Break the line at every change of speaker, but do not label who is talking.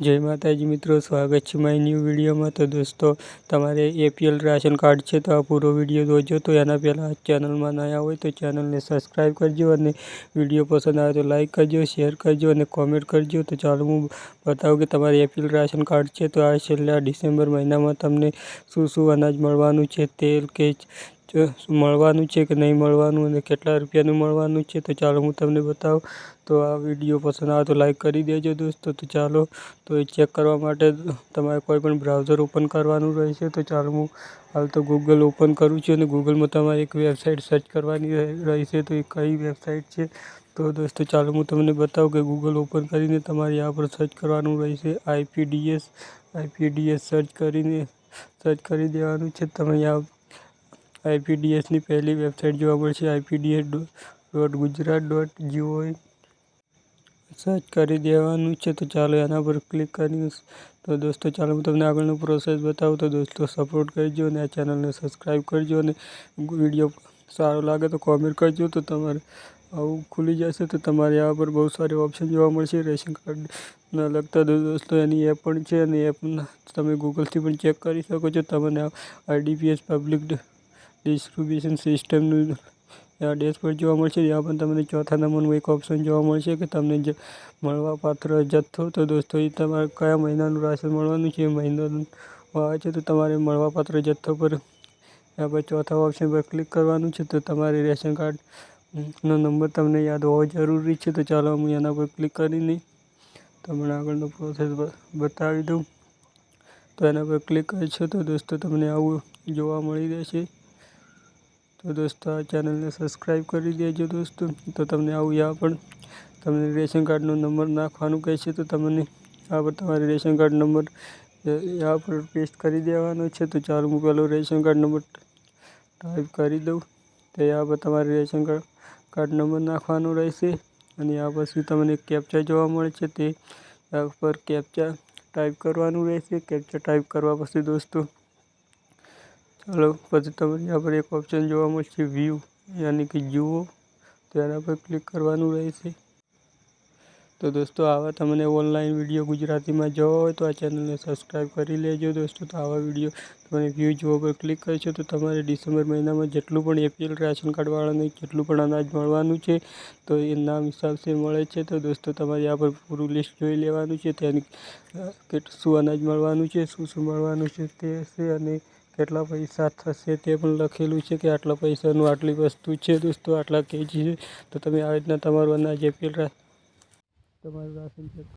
જય માતાજી મિત્રો, સ્વાગત છે મારી ન્યૂ વિડીયોમાં। તો દોસ્તો, તમારે એપીએલ રાશન કાર્ડ છે તો આ પૂરો વિડીયો જોજો। તો એના પહેલાં ચેનલમાં નયા હોય તો ચેનલને સબસ્ક્રાઈબ કરજો અને વિડીયો પસંદ આવે તો લાઈક કરજો, શેર કરજો અને કોમેન્ટ કરજો। તો ચાલો હું બતાવું કે તમારે એપીએલ રાશન કાર્ડ છે તો આ છેલ્લા ડિસેમ્બર મહિનામાં તમને શું અનાજ મળવાનું છે, તેલ કે મળવાનું છે કે નહીં મળવાનું અને કેટલા રૂપિયાનું મળવાનું છે। તો ચાલો હું તમને બતાવું। તો આ વિડીયો પસંદ આવે તો લાઈક કરી દેજો દોસ્તો। તો ચાલો, તો એ ચેક કરવા માટે તમારે કોઈ પણ બ્રાઉઝર ઓપન કરવાનું રહેશે। તો ચાલો હું હાલ તો ગૂગલ ઓપન કરું છું અને ગૂગલમાં તમારે એક વેબસાઇટ સર્ચ કરવાની રહેશે। તો એ કઈ વેબસાઇટ છે તો દોસ્તો ચાલો હું તમને બતાવું કે ગૂગલ ઓપન કરીને તમારે यहाँ પર સર્ચ કરવાનું રહેશે આઈપીડીએસ સર્ચ કરી દેવાનું છે। તમે यहाँ આઈપીડીએસની પહેલી વેબસાઇટ જોવા મળશે IPDS.gujarat.gov સર્ચ કરી દેવાનું છે। તો ચાલો એના પર ક્લિક કરી। તો દોસ્તો ચાલો હું તમને આગળનો પ્રોસેસ બતાવું। તો દોસ્તો સપોર્ટ કરજો અને આ ચેનલને સબસ્ક્રાઈબ કરજો અને વિડીયો સારો લાગે તો કોમેન્ટ કરજો। તો તમારે આવું ખુલી જશે તો તમારે यहाँ પર બહુ સારે ઓપ્શન જોવા મળશે રેશન કાર્ડના લગતા। દોસ્તો એની એપ પણ છે અને એપના તમે ગૂગલથી પણ ચેક કરી શકો છો। તમને આઈડીપીએસ પબ્લિક ડિસ્ટ્રીબ્યુશન સિસ્ટમનું આ ડેશબોર્ડ જોવા મળશે। यहाँ પણ તમને ચોથા નંબરનું એક ઓપ્શન જોવા મળશે કે તમને મળવાપાત્ર જથ્થો। તો દોસ્તો એ તમારે કયા મહિનાનું રાશન મળવાનું છે એ મહિનાનું આવે છે તો તમારે મળવાપાત્ર જથ્થો પર यहाँ પર ચોથા ઓપ્શન પર ક્લિક કરવાનું છે। તો તમારે રેશન કાર્ડનો નંબર તમને યાદ હોવો જરૂરી છે। તો ચાલો હું એના પર ક્લિક કરીને તમને આગળનો પ્રોસેસ બતાવી દઉં। તો એના પર ક્લિક કરશો તો દોસ્તો તમને આવું જોવા મળી રહેશે। તો દોસ્તો આ ચેનલને સબસ્ક્રાઈબ કરી દેજો દોસ્તો। તો તમને આવું यहाँ પણ તમને રેશન કાર્ડનો નંબર નાખવાનું કહેશે। તો તમને यहाँ પર તમારે રેશન કાર્ડ નંબર यहाँ પર પેસ્ટ કરી દેવાનો છે। તો ચાલો હું પહેલો રેશન કાર્ડ નંબર ટાઈપ કરી દઉં। તો यहाँ પર તમારે રેશન કાર્ડ નંબર નાખવાનો રહેશે અને यहाँ પછી તમને કેપ્ચા જોવા મળે છે તે यहाँ પર કેપ્ચા ટાઈપ કરવાનું રહેશે। કેપ્ચા ટાઈપ કરવા પછી દોસ્તો ચાલો પછી તમને यहाँ पर एक ऑप्शन જોવા મળશે વ્યૂ यानी कि જુઓ। તો એના પર ક્લિક કરવાનું રહેશે। તો દોસ્તો આવા તમને ઓનલાઈન વિડીયો ગુજરાતીમાં જોવા હોય તો આ ચેનલને સબસ્ક્રાઈબ કરી લેજો દોસ્તો। તો આવા વિડીયો તમે વ્યૂ જોવા પર ક્લિક કરશો તો તમારે ડિસેમ્બર મહિનામાં જેટલું પણ એપીએલ રાશન કાર્ડવાળાને જેટલું પણ અનાજ મળવાનું છે તો એ નામ હિસાબથી મળે છે। તો દોસ્તો તમારે यहाँ પર પૂરું લિસ્ટ જોઈ લેવાનું છે તેની શું અનાજ મળવાનું છે, શું મળવાનું છે તે છે અને કેટલા પૈસા થશે તે પણ લખેલું છે કે આટલા પૈસાનું આટલી વસ્તુ છે દોસ્તો, આટલા કેજી છે। તો તમે આવી રીતના તમારું અનાજ એપીએલ તમારું રાશન ચેક